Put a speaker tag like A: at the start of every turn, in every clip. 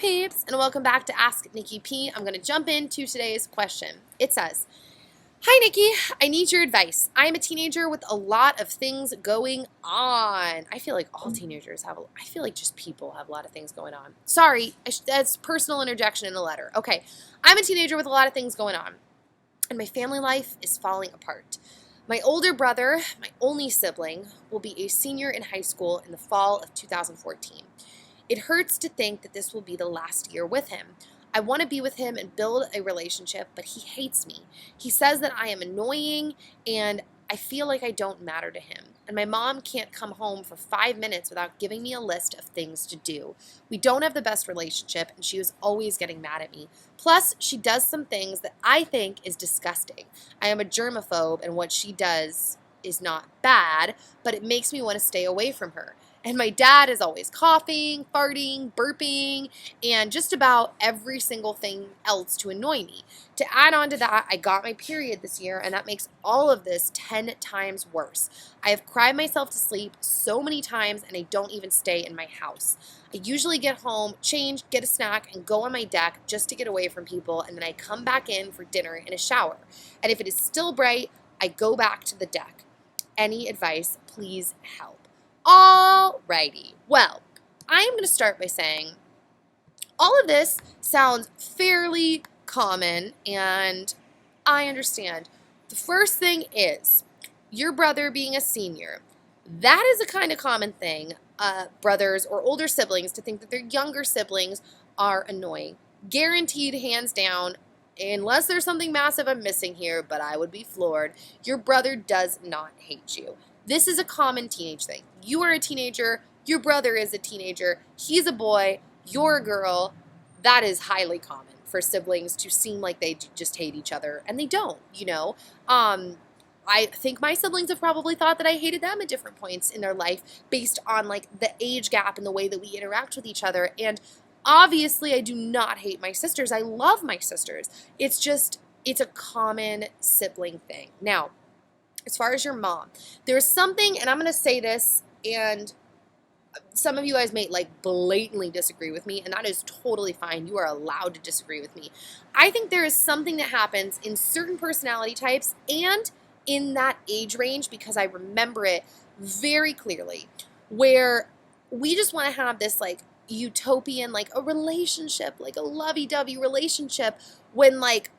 A: peeps, and welcome back to Ask Nikki P. I'm going to jump into today's question. It says, "Hi Nikki, I need your advice. I am a teenager with a lot of things going on." I feel like all teenagers have, I feel like just people have a lot of things going on. Sorry, that's personal interjection in the letter. Okay, I'm a teenager with a lot of things going on, and my family life is falling apart. My older brother, my only sibling, will be a senior in high school in the fall of 2014. It hurts to think that this will be the last year with him. I want to be with him and build a relationship, but he hates me. He says that I am annoying and I feel like I don't matter to him. And my mom can't come home for 5 minutes without giving me a list of things to do. We don't have the best relationship and she is always getting mad at me. Plus, she does some things that I think is disgusting. I am a germaphobe and what she does is not bad, but it makes me want to stay away from her. And my dad is always coughing, farting, burping, and just about every single thing else to annoy me. To add on to that, I got my period this year, and that makes all of this 10 times worse. I have cried myself to sleep so many times, and I don't even stay in my house. I usually get home, change, get a snack, and go on my deck just to get away from people, and then I come back in for dinner and a shower. And if it is still bright, I go back to the deck. Any advice, please help. Alrighty, well, I am going to start by saying all of this sounds fairly common, and I understand. The first thing is your brother being a senior. That is a kind of common thing, brothers or older siblings to think that their younger siblings are annoying. Guaranteed, hands down, unless there's something massive I'm missing here, but I would be floored, your brother does not hate you. This is a common teenage thing. You are a teenager, your brother is a teenager, he's a boy, you're a girl. That is highly common for siblings to seem like they just hate each other, and they don't, you know. I think my siblings have probably thought that I hated them at different points in their life based on like the age gap and the way that we interact with each other. And obviously I do not hate my sisters. I love my sisters. It's a common sibling thing. Now, as far as your mom, there's something, and I'm going to say this, and some of you guys may like blatantly disagree with me, and that is totally fine. You are allowed to disagree with me. I think there is something that happens in certain personality types and in that age range, because I remember it very clearly, where we just want to have this like utopian, like a relationship, like a lovey-dovey relationship, when like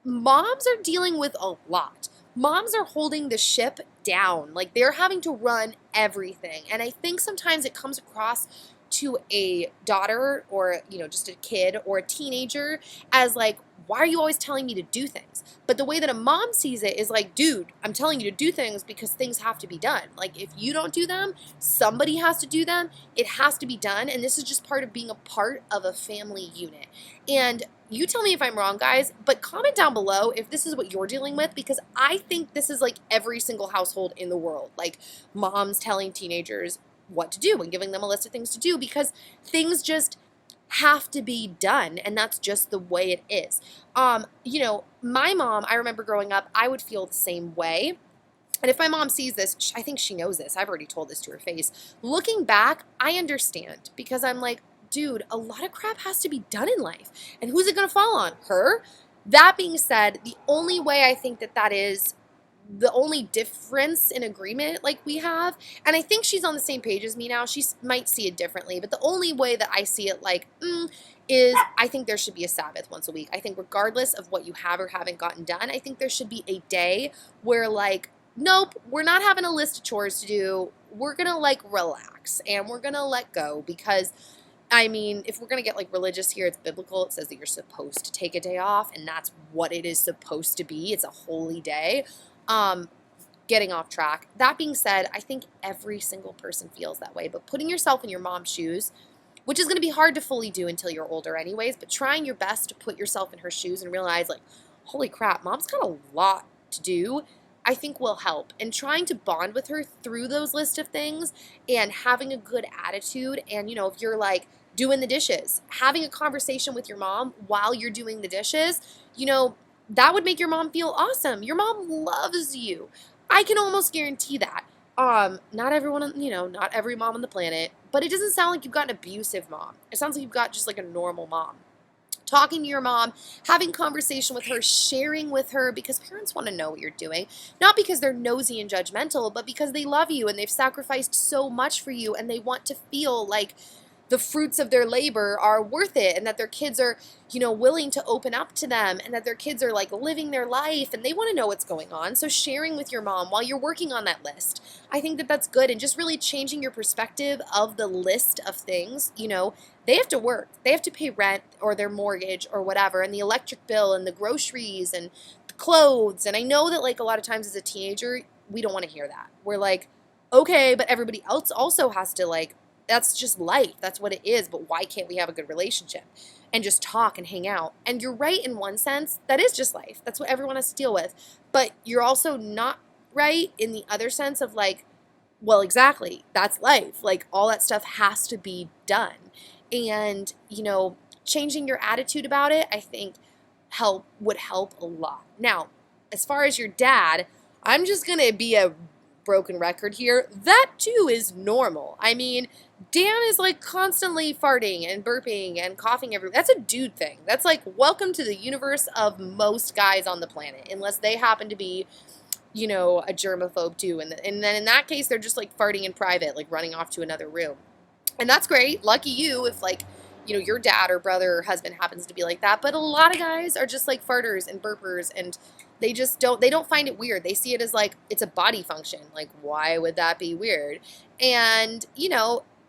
A: moms are dealing with a lot. Moms are holding the ship down. Like they're having to run everything. And I think sometimes it comes across to a daughter or, you know, just a kid or a teenager as like, why are you always telling me to do things? But the way that a mom sees it is like, dude, I'm telling you to do things because things have to be done. Like if you don't do them, somebody has to do them. It has to be done. And this is just part of being a part of a family unit. And you tell me if I'm wrong, guys, but comment down below if this is what you're dealing with, because I think this is like every single household in the world. Like moms telling teenagers what to do and giving them a list of things to do because things just have to be done, and that's just the way it is. You know, my mom, I remember growing up, I would feel the same way. And if my mom sees this, I think she knows this. I've already told this to her face. Looking back, I understand because I'm like, dude, a lot of crap has to be done in life. And who's it going to fall on? Her? That being said, the only way I think that is the only difference in agreement like we have, and I think she's on the same page as me now, she might see it differently, but the only way that I see it like is I think there should be a Sabbath once a week. I think regardless of what you have or haven't gotten done, I think there should be a day where like, nope, we're not having a list of chores to do. We're going to like relax and we're going to let go because I mean, if we're going to get like religious here, it's biblical. It says that you're supposed to take a day off, and that's what it is supposed to be. It's a holy day. Getting off track. That being said, I think every single person feels that way, but putting yourself in your mom's shoes, which is going to be hard to fully do until you're older anyways, but trying your best to put yourself in her shoes and realize like, holy crap, mom's got a lot to do, I think will help. And trying to bond with her through those list of things and having a good attitude. And, you know, if you're like doing the dishes, having a conversation with your mom while you're doing the dishes, you know, that would make your mom feel awesome. Your mom loves you. I can almost guarantee that. Not everyone, you know, not every mom on the planet, but it doesn't sound like you've got an abusive mom. It sounds like you've got just like a normal mom. Talking to your mom, having conversation with her, sharing with her, because parents want to know what you're doing. Not because they're nosy and judgmental, but because they love you and they've sacrificed so much for you and they want to feel like the fruits of their labor are worth it and that their kids are, willing to open up to them and that their kids are like living their life and they want to know what's going on. So sharing with your mom while you're working on that list, I think that that's good, and just really changing your perspective of the list of things. They have to work. They have to pay rent or their mortgage or whatever, and the electric bill and the groceries and the clothes. And I know that like a lot of times as a teenager, we don't want to hear that. We're like, okay, but everybody else also has to like, that's just life. That's what it is. But why can't we have a good relationship and just talk and hang out? And you're right in one sense. That is just life. That's what everyone has to deal with. But you're also not right in the other sense of like, well, exactly. That's life. Like all that stuff has to be done. And, changing your attitude about it, I think would help a lot. Now, as far as your dad, I'm just going to be a broken record here. That too is normal. I mean, Dan is like constantly farting and burping and coughing everywhere. That's a dude thing. That's like, welcome to the universe of most guys on the planet, unless they happen to be, a germaphobe too. And then in that case, they're just like farting in private, like running off to another room. And that's great. Lucky you if like, your dad or brother or husband happens to be like that. But a lot of guys are just like farters and burpers, and they don't find it weird. They see it as like, it's a body function. Like, why would that be weird? And,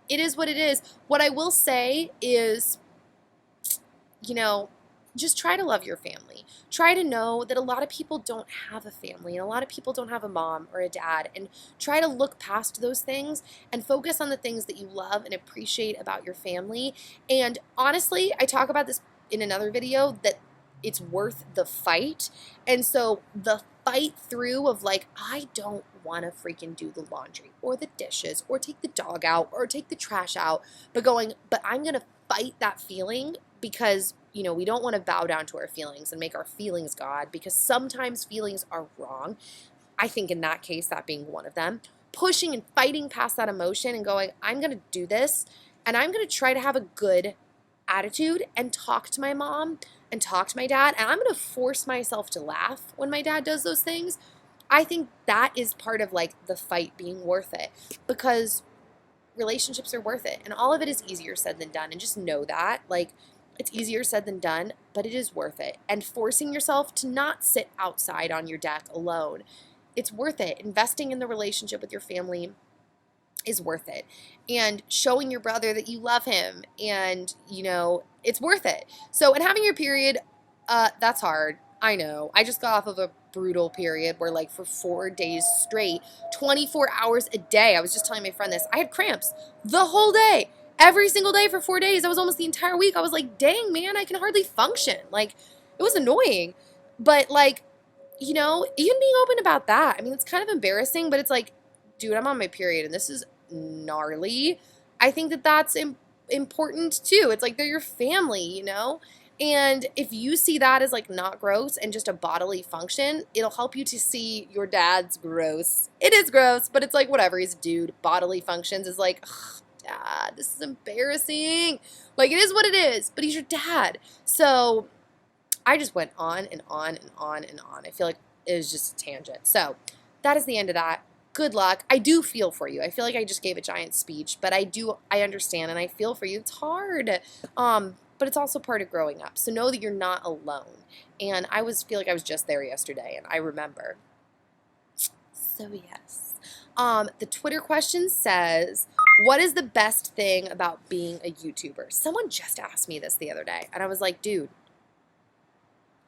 A: it is what it is. What I will say is, just try to love your family. Try to know that a lot of people don't have a family and a lot of people don't have a mom or a dad, and try to look past those things and focus on the things that you love and appreciate about your family. And honestly, I talk about this in another video, that it's worth the fight. And so the fight through of like, I don't want to freaking do the laundry or the dishes or take the dog out or take the trash out, but I'm going to fight that feeling, because we don't want to bow down to our feelings and make our feelings God, because sometimes feelings are wrong. I think in that case, that being one of them, pushing and fighting past that emotion and going, I'm going to do this, and I'm going to try to have a good attitude and talk to my mom and talk to my dad, and I'm going to force myself to laugh when my dad does those things. I think that is part of like the fight being worth it, because relationships are worth it, and all of it is easier said than done. And just know that, like, it's easier said than done, but it is worth it. And forcing yourself to not sit outside on your deck alone, it's worth it. Investing in the relationship with your family is worth it. And showing your brother that you love him, and, it's worth it. So, and having your period, that's hard. I know. I just got off of a brutal period where like for 4 days straight, 24 hours a day, I was just telling my friend this, I had cramps the whole day. Every single day for 4 days. That was almost the entire week. I was like, dang, man, I can hardly function. Like, it was annoying. But, like, even being open about that, I mean, it's kind of embarrassing, but it's like, dude, I'm on my period, and this is gnarly. I think that that's important, too. It's like, they're your family, And if you see that as, like, not gross and just a bodily function, it'll help you to see your dad's gross. It is gross, but it's like, whatever, he's a dude. Bodily functions is like, ugh, Dad, this is embarrassing. Like, it is what it is, but he's your dad. So I just went on and on and on and on. I feel like it was just a tangent. So that is the end of that. Good luck. I do feel for you. I feel like I just gave a giant speech, but I understand and I feel for you. It's hard. But it's also part of growing up. So know that you're not alone. And I feel like I was just there yesterday, and I remember. So yes. The Twitter question says, what is the best thing about being a YouTuber? Someone just asked me this the other day, and I was like, dude,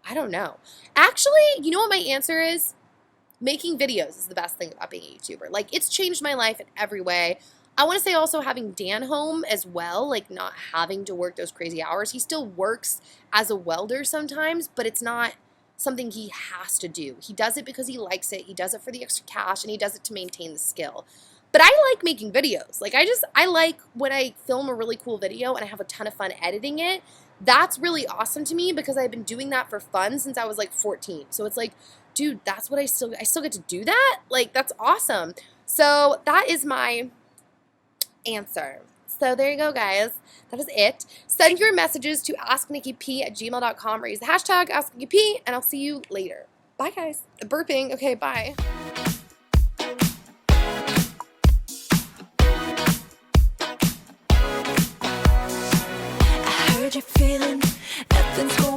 A: I don't know. Actually, you know what my answer is? Making videos is the best thing about being a YouTuber. Like, it's changed my life in every way. I want to say also having Dan home as well, like not having to work those crazy hours. He still works as a welder sometimes, but it's not something he has to do. He does it because he likes it. He does it for the extra cash, and he does it to maintain the skill. But I like making videos. Like, I like when I film a really cool video and I have a ton of fun editing it. That's really awesome to me, because I've been doing that for fun since I was like 14. So it's like, dude, that's what I still get to do that? Like, that's awesome. So that is my answer. So there you go, guys. That is it. Send your messages to asknikkiP@gmail.com or use the hashtag asknikkiP, and I'll see you later. Bye, guys. Burping. Okay, bye.
B: I heard you feeling nothing's going